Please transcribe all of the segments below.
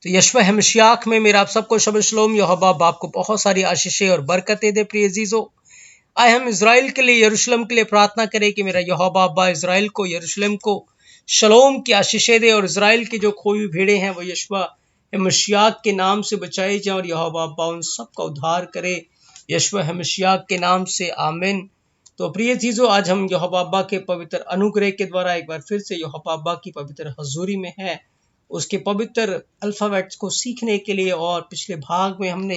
तो यशवा हमशियाक में मेरा आप सबको शब शलोम। यहोवा बाप को बहुत सारी आशीषें और बरकतें दे। प्रिय अजीजों, आए हम इज़राइल के लिए, यरूशलेम के लिए प्रार्थना करें कि मेरा यहोवा अब्बा इज़राइल को, यरूशलेम को शलोम की आशीषें दे और इज़राइल की जो खोई हुई भेड़ें हैं वो यशवा हमशियाक के नाम से बचाई जाए और यहोवा अब्बा उन सबका उद्धार करे यशवा हमशियाक के नाम से, आमीन। तो प्रिय चीज़ों, आज हम यहोवा अब्बा के पवित्र अनुग्रह के द्वारा एक बार फिर से यहोवा अब्बा की पवित्र हजूरी में है, उसके पवित्र अल्फ़ाबेट्स को सीखने के लिए। और पिछले भाग में हमने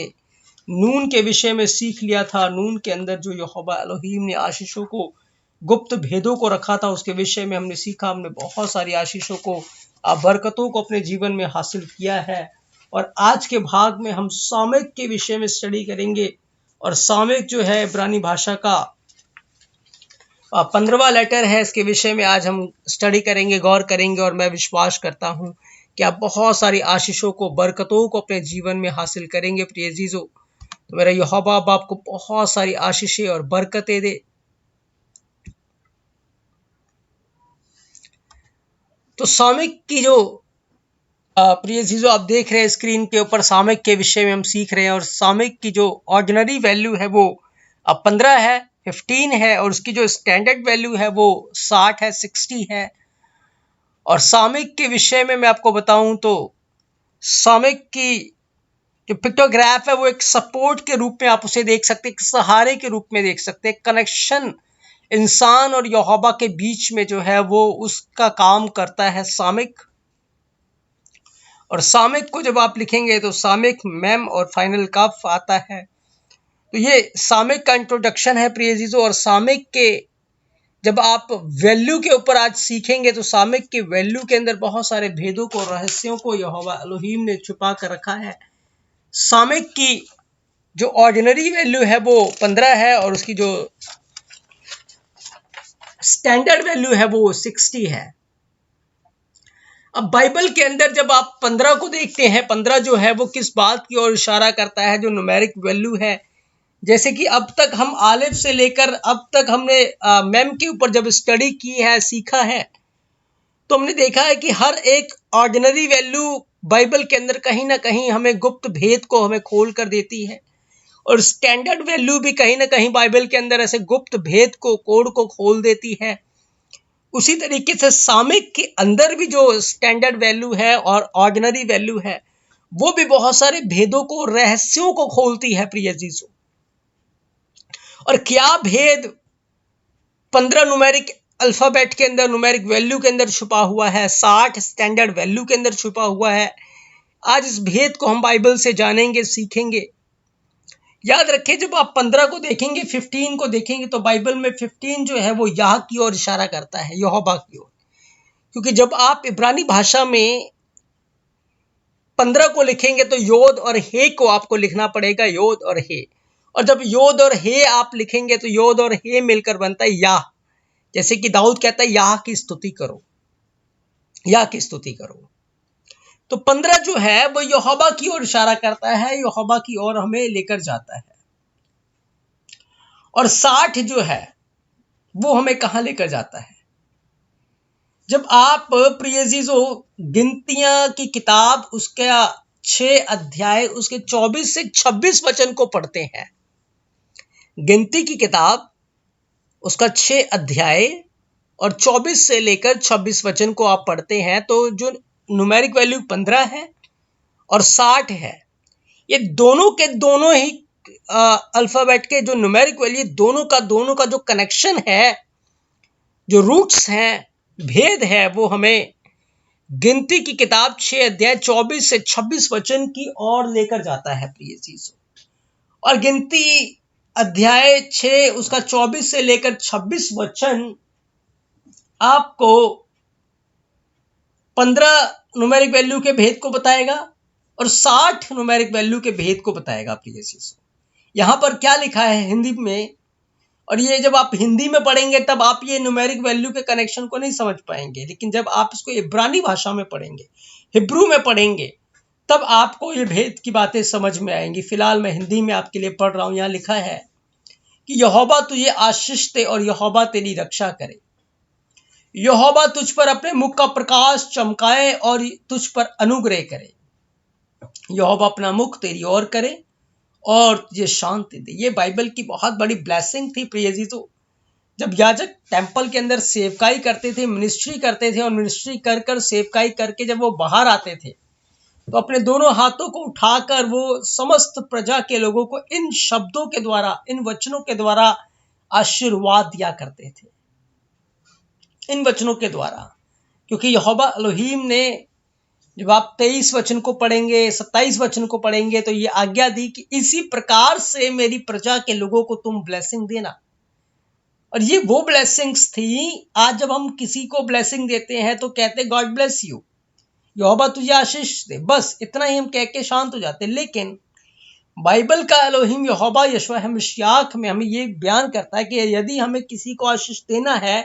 नून के विषय में सीख लिया था। नून के अंदर जो यहोवा एलोहीम ने आशीषों को, गुप्त भेदों को रखा था, उसके विषय में हमने सीखा। हमने बहुत सारी आशीषों को, बरकतों को अपने जीवन में हासिल किया है। और आज के भाग में हम सामयिक के विषय में स्टडी करेंगे। और सामयिक जो है इब्रानी भाषा का 15वां लेटर है, इसके विषय में आज हम स्टडी करेंगे, गौर करेंगे। और मैं विश्वास करता हूं कि आप बहुत सारी आशीषों को, बरकतों को अपने जीवन में हासिल करेंगे। प्रिय अजीजों, तो मेरा यहोवा आपको बहुत सारी आशीषें और बरकतें दे। तो सामयिक की जो प्रिय अजीजों, आप देख रहे हैं स्क्रीन के ऊपर, सामयिक के विषय में हम सीख रहे हैं। और सामयिक की जो ऑर्डिनरी वैल्यू है वो 15 है, 15 है। और उसकी जो स्टैंडर्ड वैल्यू है वो 60 है, 60 है। और सामयिक के विषय में मैं आपको बताऊं तो सामयिक की जो पिक्टोग्राफ है वो एक सपोर्ट के रूप में आप उसे देख सकते हैं, एक सहारे के रूप में देख सकते हैं। कनेक्शन इंसान और यहोवा के बीच में जो है वो उसका काम करता है सामयिक। और सामयिक को जब आप लिखेंगे तो सामयिक मेम और फाइनल कफ आता है। तो ये सामयिक का इंट्रोडक्शन है प्रिय अजीजों। और सामयिक के जब आप वैल्यू के ऊपर आज सीखेंगे तो सामयिक के वैल्यू के अंदर बहुत सारे भेदों को, रहस्यों को यहोवा एलोहीम ने छुपा कर रखा है। सामयिक की जो ऑर्डिनरी वैल्यू है वो 15 है और उसकी जो स्टैंडर्ड वैल्यू है वो 60 है। अब बाइबल के अंदर जब आप 15 को देखते हैं, 15 जो है वो किस बात की ओर इशारा करता है? जो न्यूमेरिक वैल्यू है। जैसे कि अब तक हम आलिफ से लेकर अब तक हमने मेम के ऊपर जब स्टडी की है, सीखा है, तो हमने देखा है कि हर एक ऑर्डिनरी वैल्यू बाइबल के अंदर कहीं ना कहीं हमें गुप्त भेद को हमें खोल कर देती है। और स्टैंडर्ड वैल्यू भी कहीं ना कहीं बाइबल के अंदर ऐसे गुप्त भेद को, कोड को खोल देती है। उसी तरीके से सामयिक के अंदर भी जो स्टैंडर्ड वैल्यू है और ऑर्डिनरी वैल्यू है वो भी बहुत सारे भेदों को, रहस्यों को खोलती है प्रिय अजीजों। और क्या भेद 15 न्यूमेरिक अल्फाबेट के अंदर, न्यूमेरिक वैल्यू के अंदर छुपा हुआ है, 60 स्टैंडर्ड वैल्यू के अंदर छुपा हुआ है। आज इस भेद को हम बाइबल से जानेंगे, सीखेंगे। याद रखें, जब आप 15 को देखेंगे, 15 को देखेंगे तो बाइबल में 15 जो है वो याह की ओर इशारा करता है, यहोवा की ओर। क्योंकि जब आप इब्रानी भाषा में 15 को लिखेंगे तो योद और हे को आपको लिखना पड़ेगा, योद और हे। और जब योद और हे आप लिखेंगे तो योद और हे मिलकर बनता है याह। जैसे कि दाऊद कहता है याह की स्तुति करो, याह की स्तुति करो। तो 15 जो है वो यहोवा की ओर इशारा करता है, यहोवा की ओर हमें लेकर जाता है। और 60 जो है वो हमें कहां लेकर जाता है? जब आप प्रिय अजीजों गिनतियां की किताब उसका 6 अध्याय उसके 24 से 26 वचन को पढ़ते हैं, गिनती की किताब उसका 6 अध्याय और 24 से लेकर 26 वचन को आप पढ़ते हैं, तो जो न्यूमेरिक वैल्यू 15 है और 60 है, ये दोनों के दोनों ही अल्फाबेट के जो न्यूमेरिक वैल्यू, दोनों का जो कनेक्शन है, जो रूट्स हैं, भेद है, वो हमें गिनती की किताब 6 अध्याय 24 से 26 वचन की ओर लेकर जाता है प्रिय चीजों। और गिनती अध्याय 6 उसका 24 से लेकर 26 वचन आपको 15 न्यूमेरिक वैल्यू के भेद को बताएगा और 60 न्यूमेरिक वैल्यू के भेद को बताएगा प्रिय चीजों। यहां पर क्या लिखा है हिंदी में, और ये जब आप हिंदी में पढ़ेंगे तब आप ये न्यूमेरिक वैल्यू के कनेक्शन को नहीं समझ पाएंगे, लेकिन जब आप इसको इब्रानी भाषा में पढ़ेंगे, हिब्रू में पढ़ेंगे, तब आपको ये भेद की बातें समझ में आएंगी। फिलहाल मैं हिंदी में आपके लिए पढ़ रहा हूं। यहां लिखा है कि यहोवा तुझे आशीष दे और यहोवा तेरी रक्षा करे। यहोवा तुझ पर अपने मुख का प्रकाश चमकाए और तुझ पर अनुग्रह करे। यहोवा अपना मुख तेरी ओर करे और तुझे शांति दे। ये बाइबल की बहुत बड़ी ब्लेसिंग थी प्रिय जीजो। जब याजक टेम्पल के अंदर सेवकाई करते थे, मिनिस्ट्री करते थे, और मिनिस्ट्री कर कर सेवकाई करके जब वो बाहर आते थे तो अपने दोनों हाथों को उठाकर वो समस्त प्रजा के लोगों को इन शब्दों के द्वारा, इन वचनों के द्वारा आशीर्वाद दिया करते थे, इन वचनों के द्वारा। क्योंकि यहोवा एलोहीम ने, जब आप 23 वचन को पढ़ेंगे, 27 वचन को पढ़ेंगे, तो ये आज्ञा दी कि इसी प्रकार से मेरी प्रजा के लोगों को तुम ब्लेसिंग देना। और ये वो ब्लेसिंग्स थी। आज जब हम किसी को ब्लेसिंग देते हैं तो कहते गॉड ब्लेस यू, यहोवा तुझे आशीष दे, बस इतना ही हम कह के शांत हो जाते। लेकिन बाइबल का एलोहिम यहोवा यशवा मशीयाह में हमें ये बयान करता है कि यदि हमें किसी को आशीष देना है,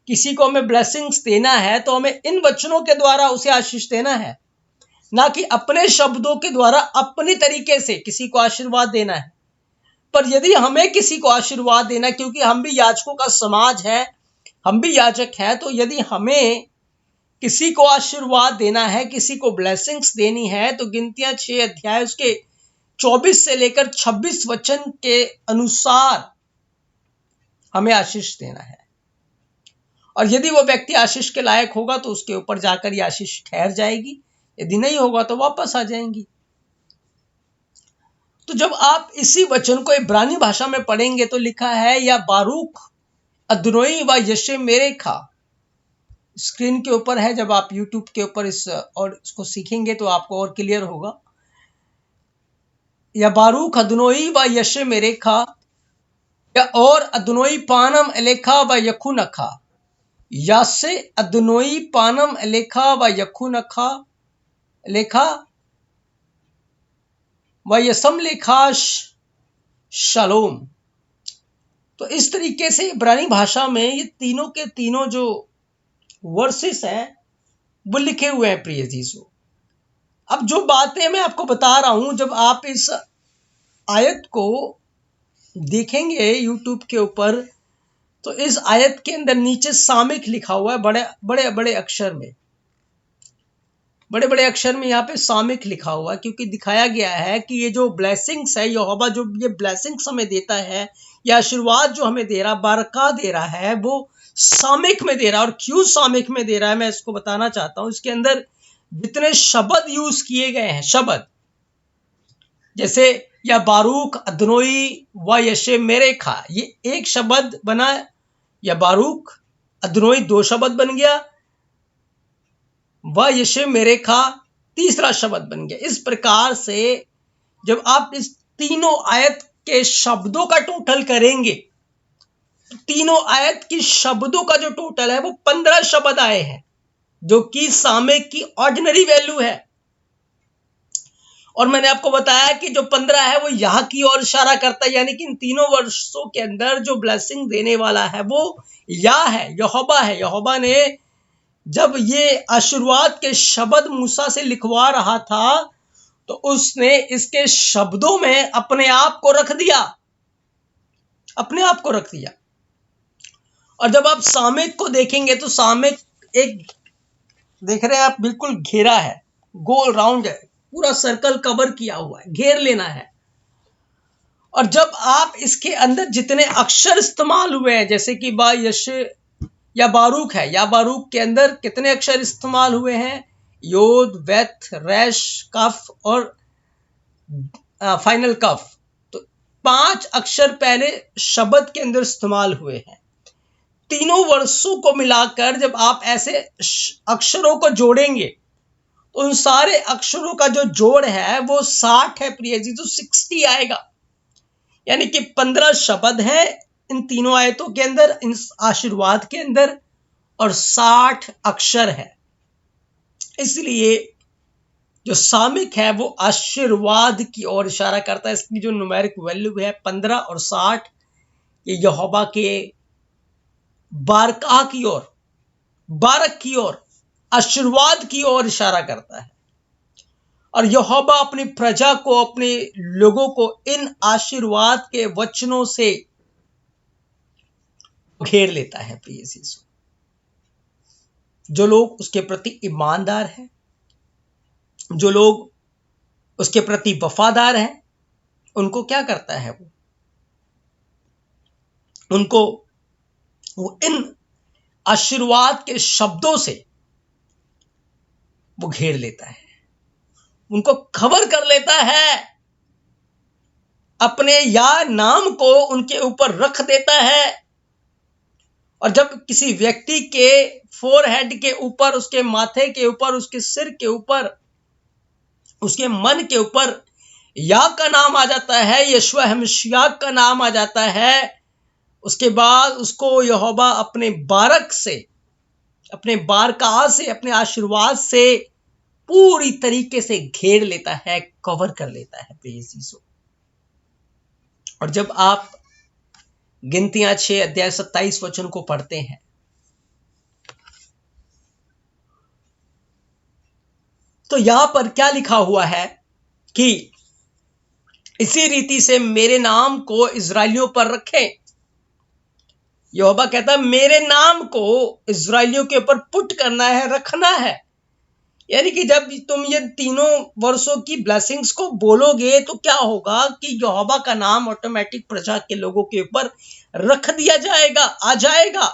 किसी को हमें ब्लेसिंग्स देना है, तो हमें इन वचनों के द्वारा उसे आशीष देना है, ना कि अपने शब्दों के द्वारा अपनी तरीके से किसी को आशीर्वाद देना है। पर यदि हमें किसी को आशीर्वाद देना, क्योंकि हम भी याजकों का समाज है, हम भी याजक हैं, तो यदि हमें किसी को आशीर्वाद देना है, किसी को ब्लेसिंग्स देनी है, तो गिनतियां 6 अध्याय उसके 24 से लेकर 26 वचन के अनुसार हमें आशीष देना है। और यदि वो व्यक्ति आशीष के लायक होगा तो उसके ऊपर जाकर ये आशीष ठहर जाएगी, यदि नहीं होगा तो वापस आ जाएंगी। तो जब आप इसी वचन को इब्रानी भाषा में पढ़ेंगे तो लिखा है, या बारूक अदनोई व यशे मेरे खा। स्क्रीन के ऊपर है, जब आप यूट्यूब के ऊपर इसको सीखेंगे तो आपको और क्लियर होगा। या बारूक अदनोई व यशे मेरे खा, या और अदनोई पानम एलेखा व यखू नखा, या से अदनोई पानम एलेखा व यखू नखा लेखा व यसम लेखाश शलोम। तो इस तरीके से इब्रानी भाषा में ये तीनों के तीनों जो वर्सेस हैं वो लिखे हुए हैं प्रिय जीसो। अब जो बातें मैं आपको बता रहा हूं, जब आप इस आयत को देखेंगे यूट्यूब के ऊपर, तो इस आयत के अंदर नीचे सामिक लिखा हुआ है, बड़े बड़े बड़े अक्षर में, बड़े बड़े अक्षर में यहाँ पे सामिक लिखा हुआ है। क्योंकि दिखाया गया है कि ये जो ब्लेसिंग्स है, यहोवा जो ये ब्लेसिंग्स हमें देता है, या आशीर्वाद जो हमें दे रहा, बरका दे रहा है, वो सामिक में दे रहा है। और क्यों सामिक में दे रहा है मैं इसको बताना चाहता हूं। इसके अंदर जितने शब्द यूज किए गए हैं, शब्द जैसे या बारूक अदनोई व यशे मेरे खा, ये एक शब्द बना, या बारूक अदनोई 2 शब्द बन गया, व यशे मेरे खा तीसरा शब्द बन गया। इस प्रकार से जब आप इस तीनों आयत के शब्दों का टोटल करेंगे, तो तीनों आयत की शब्दों का जो टोटल है वो 15 शब्द आए हैं, जो कि सामिक की ऑर्डिनरी वैल्यू है। और मैंने आपको बताया कि जो 15 है वो यहाँ की ओर इशारा करता है, यानी कि इन तीनों वर्षों के अंदर जो ब्लेसिंग देने वाला है वो या है, यहोवा है। यहोवा ने जब ये आशीर्वाद के शब्द मूसा से लिखवा रहा था, तो उसने इसके शब्दों में अपने आप को रख दिया, अपने आप को रख दिया। और जब आप सामिक को देखेंगे तो सामिक एक, देख रहे हैं आप, बिल्कुल घेरा है, गोल राउंड है, पूरा सर्कल कवर किया हुआ है, घेर लेना है। और जब आप इसके अंदर जितने अक्षर इस्तेमाल हुए हैं, जैसे कि बा यश या बारूक है, या बारूक के अंदर कितने अक्षर इस्तेमाल हुए हैं, योद, वेथ, रैश, कफ और फाइनल कफ। तो 5 अक्षर पहले शब्द के अंदर इस्तेमाल हुए हैं। तीनों वर्षों को मिलाकर जब आप ऐसे अक्षरों को जोड़ेंगे तो उन सारे अक्षरों का जो जोड़ है वो 60 है प्रिय जी, तो 60 आएगा। यानी कि 15 शब्द हैं इन तीनों आयतों के अंदर, इन आशीर्वाद के अंदर, और 60 अक्षर है। इसलिए जो सामिक है वो आशीर्वाद की ओर इशारा करता है। इसकी जो न्यूमेरिक वैल्यू है 15 और 60, ये यहोवा के बारका की ओर, बारक की ओर, आशीर्वाद की ओर इशारा करता है। और यहोवा अपनी प्रजा को, अपने लोगों को इन आशीर्वाद के वचनों से घेर लेता है प्रिय यीशु। जो लोग उसके प्रति ईमानदार हैं, जो लोग उसके प्रति वफादार है, उनको क्या करता है उनको वो इन आशीर्वाद के शब्दों से वो घेर लेता है, उनको कवर कर लेता है, अपने या नाम को उनके ऊपर रख देता है। और जब किसी व्यक्ति के फोरहेड के ऊपर, उसके माथे के ऊपर, उसके सिर के ऊपर, उसके मन के ऊपर या का नाम आ जाता है, यशवा हमेशिया का नाम आ जाता है, उसके बाद उसको यहोवा अपने बारक से, अपने बारका से, अपने आशीर्वाद से पूरी तरीके से घेर लेता है, कवर कर लेता है प्रिय यीशु। और जब आप गिनतियां 6 अध्याय 27 वचन को पढ़ते हैं, तो यहां पर क्या लिखा हुआ है कि इसी रीति से मेरे नाम को इजराइलियों पर रखें। यहोवा कहता है मेरे नाम को इजराइलियों के ऊपर पुट करना है, रखना है। यानी कि जब तुम ये तीनों वर्षों की ब्लेसिंग्स को बोलोगे तो क्या होगा कि यहोवा का नाम ऑटोमेटिक प्रजा के लोगों के ऊपर रख दिया जाएगा, आ जाएगा,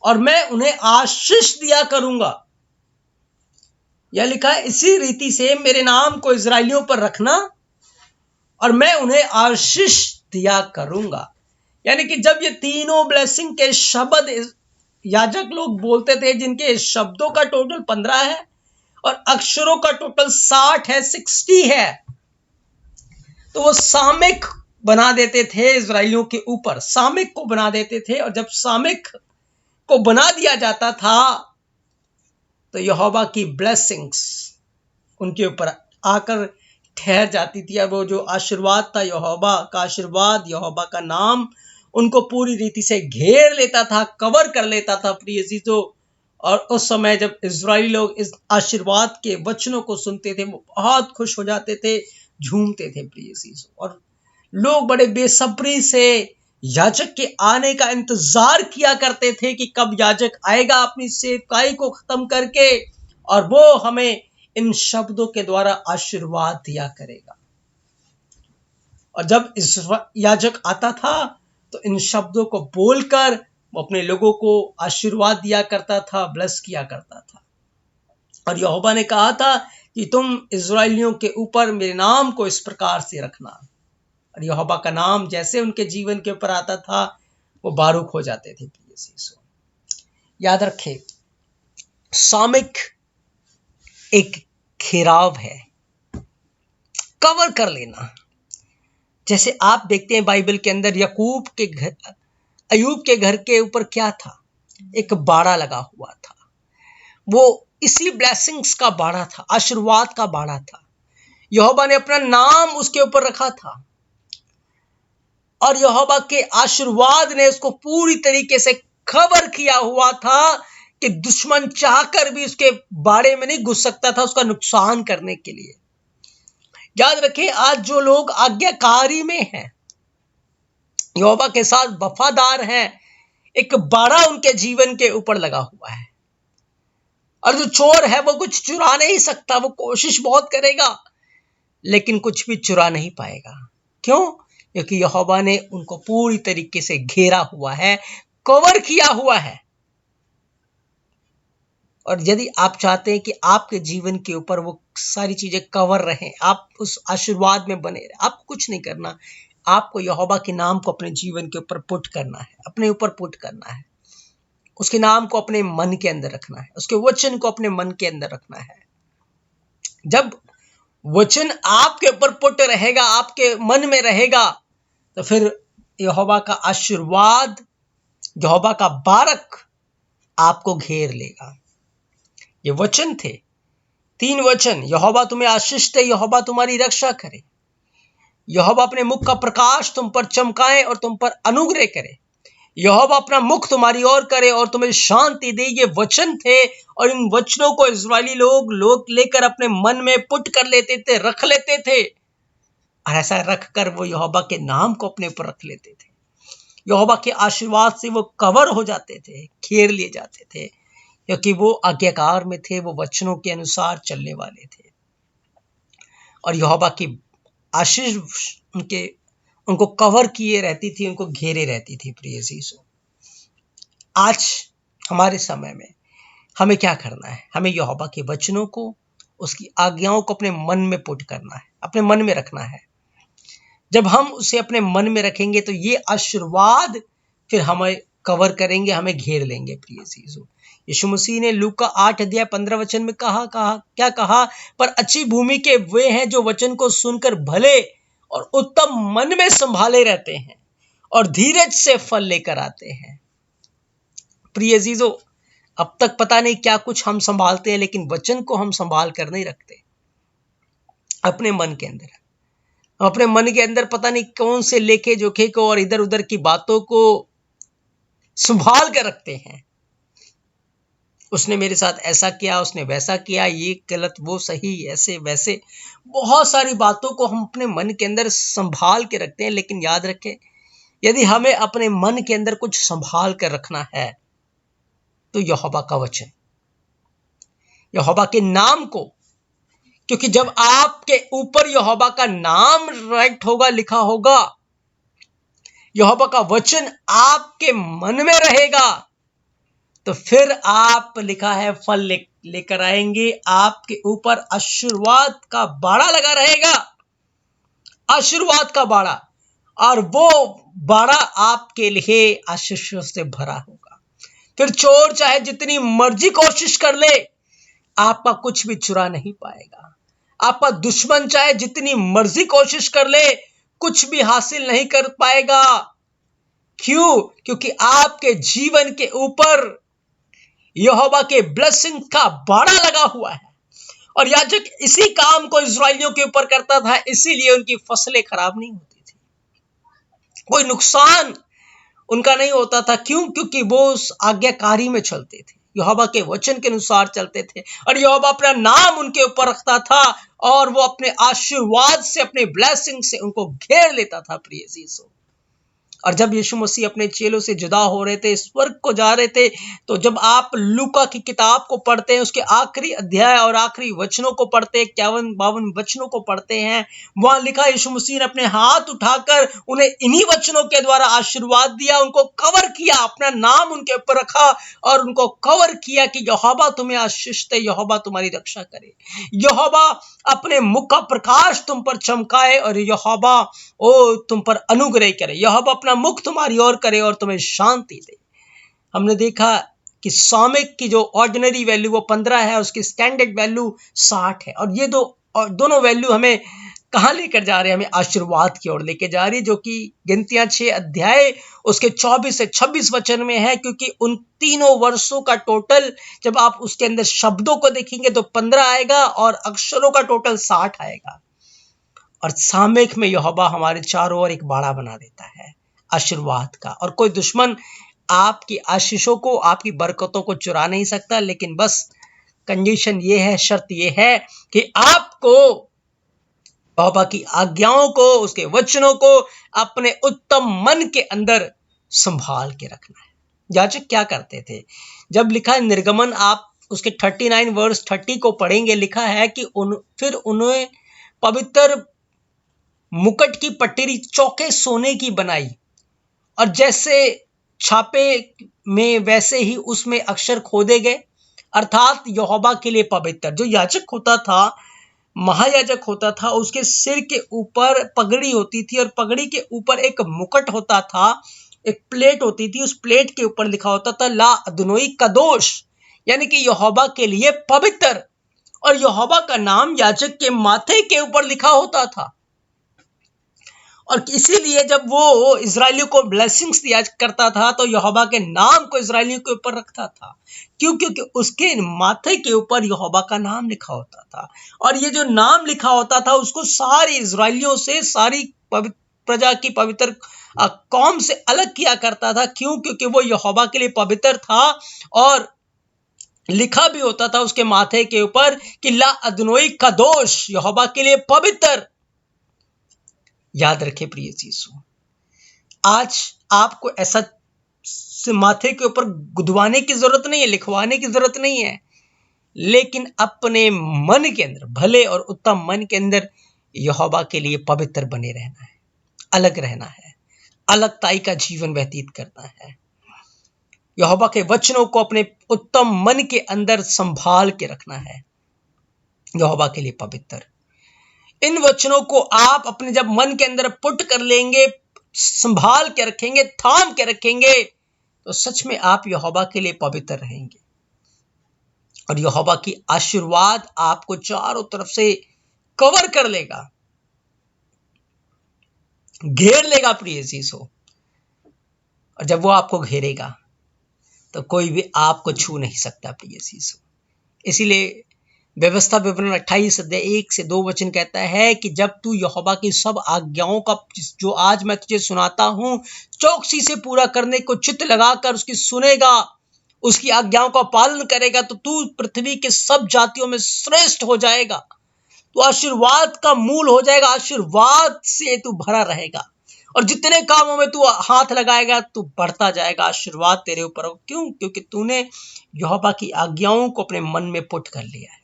और मैं उन्हें आशीष दिया करूंगा। यह लिखा है इसी रीति से मेरे नाम को इजराइलियों पर रखना और मैं उन्हें आशीष दिया करूंगा। यानी कि जब ये तीनों ब्लेसिंग के शब्द याजक लोग बोलते थे, जिनके शब्दों का टोटल 15 है और अक्षरों का टोटल 60 है, 60 है, तो वो सामिक बना देते थे इजराइलियों के ऊपर, सामिक को बना देते थे। और जब सामिक को बना दिया जाता था तो यहोवा की ब्लेसिंग्स उनके ऊपर आकर ठहर जाती थी। और वो जो आशीर्वाद था, यहोवा का आशीर्वाद, यहोवा का नाम उनको पूरी रीति से घेर लेता था, कवर कर लेता था प्रिय चीजों। और उस समय जब इजरायली लोग इस आशीर्वाद के वचनों को सुनते थे, वो बहुत खुश हो जाते थे, झूमते थे प्रिय चीजों। और लोग बड़े बेसब्री से याजक के आने का इंतजार किया करते थे कि कब याजक आएगा अपनी सेवकाई को खत्म करके और वो हमें इन शब्दों के द्वारा आशीर्वाद दिया करेगा। और जब इस याजक आता था तो इन शब्दों को बोलकर वो अपने लोगों को आशीर्वाद दिया करता था, ब्लेस किया करता था। और यहोवा ने कहा था कि तुम इजराइलियों के ऊपर मेरे नाम को इस प्रकार से रखना। और यहोवा का नाम जैसे उनके जीवन के ऊपर आता था वो बारूक हो जाते थे प्रिय यीशु। याद रखें, सामिक एक घेराव है, कवर कर लेना। जैसे आप देखते हैं बाइबल के अंदर याकूब के घर, अयूब के घर के ऊपर क्या था, एक बाड़ा लगा हुआ था। वो इसी ब्लेसिंग्स का बाड़ा था, आशीर्वाद का बाड़ा था। यहोवा ने अपना नाम उसके ऊपर रखा था और यहोवा के आशीर्वाद ने उसको पूरी तरीके से कवर किया हुआ था कि दुश्मन चाहकर भी उसके बाड़े में नहीं घुस सकता था उसका नुकसान करने के लिए। याद रखें, आज जो लोग आज्ञाकारी में हैं, यहोवा के साथ वफादार हैं, एक बाड़ा उनके जीवन के ऊपर लगा हुआ है। और जो चोर है वो कुछ चुरा नहीं सकता, वो कोशिश बहुत करेगा लेकिन कुछ भी चुरा नहीं पाएगा। क्यों? क्योंकि यहोवा ने उनको पूरी तरीके से घेरा हुआ है, कवर किया हुआ है। और यदि आप चाहते हैं कि आपके जीवन के ऊपर वो सारी चीजें कवर रहें, आप उस आशीर्वाद में बने रहे, आपको कुछ नहीं करना, आपको यहोवा के नाम को अपने जीवन के ऊपर पुट करना है, अपने ऊपर पुट करना है। उसके नाम को अपने मन के अंदर रखना है, उसके वचन को अपने मन के अंदर रखना है। जब वचन आपके ऊपर पुट रहेगा, आपके मन में रहेगा, तो फिर यहोवा का आशीर्वाद, यहोवा का बारक आपको घेर लेगा। ये वचन थे, 3 वचन। यहोवा तुम्हें आशीष दे, यहोवा तुम्हारी रक्षा करे, यहोवा अपने मुख का प्रकाश तुम पर चमकाए और तुम पर अनुग्रह करे, यहोवा अपना मुख तुम्हारी ओर करे और तुम्हें शांति दे। ये वचन थे और इन वचनों को इजरायली लोग लेकर अपने मन में पुट कर लेते थे, रख लेते थे। और ऐसा रखकर वो यहोवा के नाम को अपने ऊपर रख लेते थे। यहोवा के आशीर्वाद से वो कवर हो जाते थे, घेर लिए जाते थे, क्योंकि वो आज्ञाकार में थे, वो वचनों के अनुसार चलने वाले थे। और यहोवा की आशीष उनको कवर किए रहती थी, उनको घेरे रहती थी। प्रिय यीशु, आज हमारे समय में हमें क्या करना है? हमें यहोवा के वचनों को, उसकी आज्ञाओं को अपने मन में पुट करना है, अपने मन में रखना है। जब हम उसे अपने मन में रखेंगे तो ये आशीर्वाद फिर हमें कवर करेंगे, हमें घेर लेंगे। प्रिय यीशु, यीशु मसीह ने लूका 8:15 में क्या कहा? पर अच्छी भूमि के वे हैं जो वचन को सुनकर भले और उत्तम मन में संभाले रहते हैं और धीरज से फल लेकर आते हैं। प्रिय यीशु, अब तक पता नहीं क्या कुछ हम संभालते हैं, लेकिन वचन को हम संभाल कर नहीं रखते अपने मन के अंदर। अपने मन के अंदर पता नहीं कौन से लेखे जोखे को और इधर उधर की बातों को संभाल कर रखते हैं। उसने मेरे साथ ऐसा किया, उसने वैसा किया, ये गलत, वो सही, ऐसे वैसे, बहुत सारी बातों को हम अपने मन के अंदर संभाल के रखते हैं। लेकिन याद रखें, यदि हमें अपने मन के अंदर कुछ संभाल कर रखना है तो यहोवा का वचन, यहोवा के नाम को, क्योंकि जब आपके ऊपर यहोवा का नाम राइट होगा, लिखा होगा, यहोवा का वचन आपके मन में रहेगा, तो फिर आप, लिखा है, फल लेकर आएंगे। आपके ऊपर आशीर्वाद का बाड़ा लगा रहेगा, आशीर्वाद का बाड़ा, और वो बाड़ा आपके लिए आशीषों से भरा होगा। फिर चोर चाहे जितनी मर्जी कोशिश कर ले, आपका कुछ भी चुरा नहीं पाएगा। आपका दुश्मन चाहे जितनी मर्जी कोशिश कर ले, कुछ भी हासिल नहीं कर पाएगा। क्यों? क्योंकि आपके जीवन के ऊपर यहोवा के ब्लेसिंग का बाड़ा लगा हुआ है। और याजक इसी काम को इस्राएलियों के ऊपर करता था, इसीलिए उनकी फसलें खराब नहीं होती थी, कोई नुकसान उनका नहीं होता था। क्यों? क्योंकि वो उस आज्ञाकारी में चलते थे, यहोवा के वचन के अनुसार चलते थे, और यहोवा अपना नाम उनके ऊपर रखता था, और वो अपने आशीर्वाद से, अपने ब्लेसिंग से उनको घेर लेता था। प्रिय यीशु, और जब यीशु मसीह अपने चेलों से जुदा हो रहे थे, स्वर्ग को जा रहे थे, तो जब आप लूका की किताब को पढ़ते हैं, उसके आखिरी अध्याय और आखिरी वचनों को पढ़ते हैं, 51-52 वचनों को पढ़ते हैं, वहां लिखा यीशु मसीह ने अपने हाथ उठाकर उन्हें इन्हीं वचनों के द्वारा आशीर्वाद दिया, उनको कवर किया, अपना नाम उनके ऊपर रखा और उनको कवर किया कि यहोवा तुम्हें आशीष दे, यहोवा तुम्हारी रक्षा करे, यहोवा अपने मुख का प्रकाश तुम पर चमकाए, और यहोवा तुम पर अनुग्रह करे, यहोवा अपना मुख तुम्हारी ओर करे और तुम्हें शांति दे। हमने देखा कि सामयिक की जो ऑर्डिनरी वैल्यू वो 15 है, उसकी स्टैंडर्ड वैल्यू 60 है, और ये दोनों वैल्यू हमें कहां लेकर जा रहे हैं? हमें आशीर्वाद की ओर लेकर जा रही है, जो कि गिनतियां 6 अध्याय उसके 24 से 26 वचन में है। क्योंकि उन तीनों वर्षों का टोटल जब आप उसके अंदर शब्दों को देखेंगे तो 15 आएगा और अक्षरों का टोटल 60 आएगा। और सामयिक में यहोवा हमारे चारों ओर एक बाड़ा बना देता है आशीर्वाद का, और कोई दुश्मन आपकी आशीषों को, आपकी बरकतों को चुरा नहीं सकता। लेकिन बस कंडीशन ये है, शर्त ये है कि आपको यहोवा की आज्ञाओं को, उसके वचनों को अपने उत्तम मन के अंदर संभाल के रखना है। याजक क्या करते थे? जब लिखा है निर्गमन, आप उसके 39 वर्स 30 को पढ़ेंगे, लिखा है कि फिर उन्हें पवित्र मुकुट की पट्टी चौके सोने की बनाई, और जैसे छापे में वैसे ही उसमें अक्षर खोदे गए, अर्थात यहोवा के लिए पवित्र। जो याजक होता था, महायाजक होता था, उसके सिर के ऊपर पगड़ी होती थी, और पगड़ी के ऊपर एक मुकुट होता था, एक प्लेट होती थी, उस प्लेट के ऊपर लिखा होता था ला अदोनी कदोश, यानी कि यहोवा के लिए पवित्र। और यहोवा का नाम याजक के माथे के ऊपर लिखा होता था, और इसीलिए जब वो इजरायलियों को ब्लेसिंग्स दिया करता था तो यहोवा के नाम को इजरायलियों के ऊपर रखता था। क्यों? क्योंकि उसके माथे के ऊपर यहोवा का नाम लिखा होता था, और ये जो नाम लिखा होता था उसको सारी इजरायलियों से, सारी प्रजा की पवित्र कौम से अलग किया करता था। क्यों? क्योंकि वो यहोवा के लिए पवित्र था, और लिखा भी होता था उसके माथे के ऊपर कि ला अदोनी कदोश, यहोवा के लिए पवित्र। याद रखे प्रिय यीशु, आज आपको ऐसा माथे के ऊपर गुदवाने की जरूरत नहीं है, लिखवाने की जरूरत नहीं है, लेकिन अपने मन के अंदर, भले और उत्तम मन के अंदर यहोवा के लिए पवित्र बने रहना है, अलग रहना है, अलगताई का जीवन व्यतीत करना है। यहोवा के वचनों को अपने उत्तम मन के अंदर संभाल के रखना है, यहोवा के लिए पवित्र। इन वचनों को आप अपने जब मन के अंदर पुट कर लेंगे, संभाल के रखेंगे, थाम के रखेंगे, तो सच में आप यहोवा के लिए पवित्र रहेंगे और यहोवा की आशीर्वाद आपको चारों तरफ से कवर कर लेगा, घेर लेगा प्रिय चीजों। और जब वो आपको घेरेगा तो कोई भी आपको छू नहीं सकता प्रिय चीजों। इसीलिए व्यवस्था विवरण 28 अध्याय 1 से 2 वचन कहता है कि जब तू यहोवा की सब आज्ञाओं का जो आज मैं तुझे सुनाता हूं चौकसी से पूरा करने को चित्त लगाकर उसकी सुनेगा, उसकी आज्ञाओं का पालन करेगा, तो तू पृथ्वी के सब जातियों में श्रेष्ठ हो जाएगा, तो आशीर्वाद का मूल हो जाएगा, आशीर्वाद से तू भरा रहेगा और जितने कामों में तू हाथ लगाएगा तू बढ़ता जाएगा, आशीर्वाद तेरे ऊपर हो। क्यों? क्योंकि तूने यहोवा की आज्ञाओं को अपने मन में पुट कर लिया है,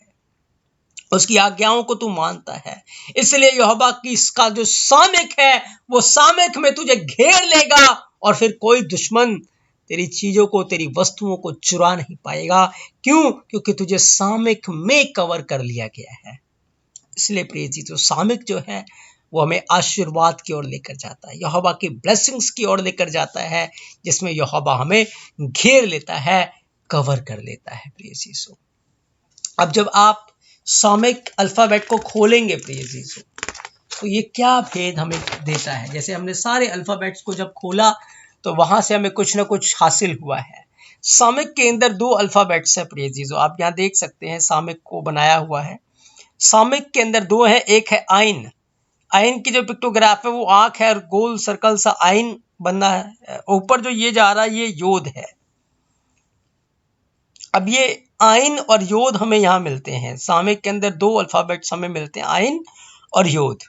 उसकी आज्ञाओं को तू मानता है। इसलिए यहोवा की इसका जो सामिक है वो सामिक में तुझे घेर लेगा और फिर कोई दुश्मन तेरी चीजों को, तेरी वस्तुओं को चुरा नहीं पाएगा। क्यों? क्योंकि तुझे सामिक में कवर कर लिया गया है। इसलिए प्रिय जी, तो सामिक जो है वो हमें आशीर्वाद की ओर लेकर जाता है, यहोवा की ब्लेसिंग्स की ओर लेकर जाता है, जिसमें यहोवा हमें घेर लेता है, कवर कर लेता है प्रिय चीजों। अब जब आप सामिक अल्फाबेट को खोलेंगे प्रिय चीजों, तो ये क्या भेद हमें देता है। जैसे हमने सारे अल्फाबेट्स को जब खोला तो वहां से हमें कुछ ना कुछ हासिल हुआ है। सामिक के अंदर 2 अल्फाबेट्स है प्रिय चीजों, आप यहाँ देख सकते हैं सामिक को बनाया हुआ है। सामिक के अंदर 2 है, एक है आइन। आइन की जो पिक्टोग्राफ है वो आंख है और गोल सर्कल सा आइन बनना है। ऊपर जो ये जा रहा है ये योद है। अब ये आइन और योद हमें यहाँ मिलते हैं। सामिक के अंदर 2 अल्फाबेट्स हमें मिलते हैं, आइन और योद।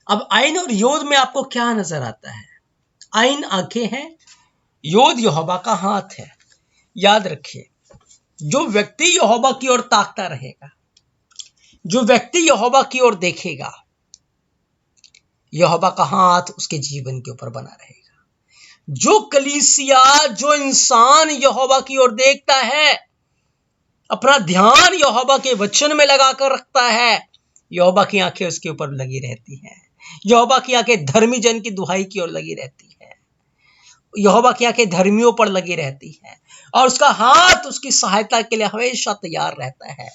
अब आइन और योद में आपको क्या नजर आता है? आइन आंखें हैं, योद यहोवा का हाथ है। याद रखिए, जो व्यक्ति यहोवा की ओर ताकता रहेगा, जो व्यक्ति यहोवा की ओर देखेगा, यहोवा का हाथ उसके जीवन के ऊपर बना रहेगा। जो कलीसिया, जो इंसान यहोवा की ओर देखता है, अपना ध्यान यहोवा के वचन में लगाकर रखता है, यहोवा की आंखें उसके ऊपर लगी रहती हैं। यहोवा की आंखें धर्मी जन की दुहाई की ओर लगी रहती है, यहोवा की आंखें धर्मियों पर लगी रहती है और उसका हाथ उसकी सहायता के लिए हमेशा तैयार रहता है।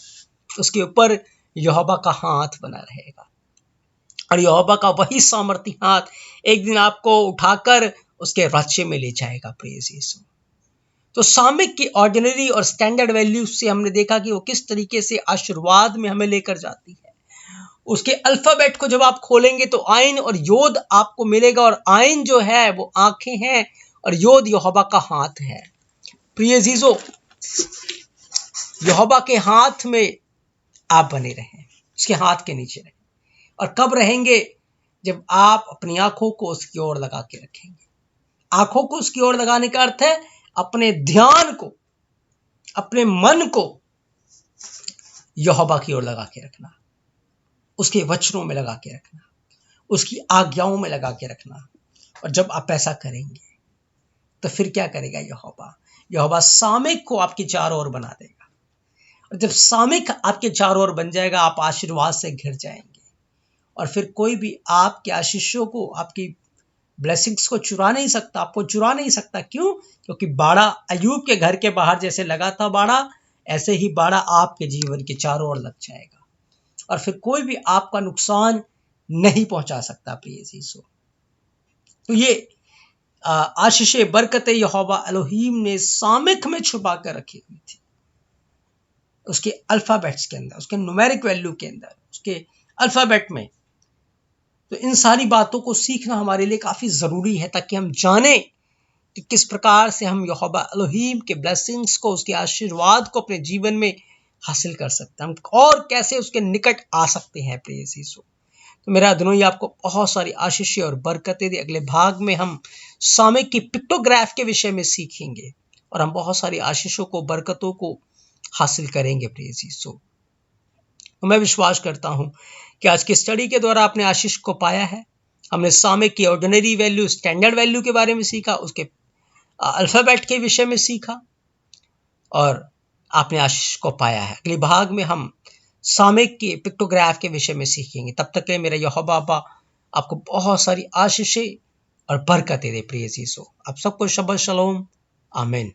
उसके ऊपर यहोवा का हाथ बना रहेगा और यहोवा का वही सामर्थी हाथ एक दिन आपको उठाकर उसके राज्य में ले जाएगा प्रिय यीशु। तो सामिक की ऑर्डिनरी और स्टैंडर्ड वैल्यूज से हमने देखा कि वो किस तरीके से आशीर्वाद में हमें लेकर जाती है। उसके अल्फाबेट को जब आप खोलेंगे तो आइन और योद आपको मिलेगा और आइन जो है वो आंखें हैं और योद यहोवा का हाथ है। प्रिय जीजो, यहोवा के हाथ में आप बने रहें, उसके हाथ के नीचे रहें। और कब रहेंगे? जब आप अपनी आंखों को उसकी ओर लगा के रखेंगे। आंखों को उसकी ओर लगाने का अर्थ है अपने ध्यान को, अपने मन को यहोवा की ओर लगा के रखना, उसके वचनों में लगा के रखना, उसकी आज्ञाओं में लगा के रखना। और जब आप ऐसा करेंगे तो फिर क्या करेगा यहोवा? यहोवा सामिक को आपके चारों ओर बना देगा और जब सामिक आपके चारों ओर बन जाएगा आप आशीर्वाद से घिर जाएंगे और फिर कोई भी आपके आशीषों को, आपकी ब्लेसिंग्स को चुरा नहीं सकता, आपको चुरा नहीं सकता। क्यों? क्योंकि बाड़ा अय्यूब के घर के बाहर जैसे लगा था बाड़ा, ऐसे ही बाड़ा आपके जीवन के चारों ओर लग जाएगा और फिर कोई भी आपका नुकसान नहीं पहुंचा सकता प्रिय यीशु। तो ये आशीषें, बरकतें यहोवा एलोहीम ने सामिक में छुपा कर रखी हुई थी, उसके अल्फाबेट्स के अंदर, उसके न्यूमेरिक वैल्यू के अंदर, उसके अल्फाबेट में। तो इन सारी बातों को सीखना हमारे लिए काफी जरूरी है ताकि हम जाने कि किस प्रकार से हम यहोवा एलोहीम के ब्लेसिंग्स को, उसके आशीर्वाद को अपने जीवन में हासिल कर सकते हैं, हम और कैसे उसके निकट आ सकते हैं प्रिय यीशु। तो मेरा अधनोई आपको बहुत सारी आशीषें और बरकतें दी। अगले भाग में हम सामिक की पिक्टोग्राफ के विषय में सीखेंगे और हम बहुत सारी आशीषों को, बरकतों को हासिल करेंगे प्रिय यीशु। तो मैं विश्वास करता हूं कि आज की स्टडी के द्वारा आपने आशीष को पाया है। हमने सामयिक की ऑर्डिनरी वैल्यू, स्टैंडर्ड वैल्यू के बारे में सीखा, उसके अल्फाबेट के विषय में सीखा और आपने आशीष को पाया है। अगले भाग में हम सामयिक के पिक्टोग्राफ के विषय में सीखेंगे। तब तक के मेरा यहोवा बाबा आपको बहुत सारी आशीषें और बरकतें दे। प्रिय यीशु, आप सबको शब्बत शलोम, आमीन।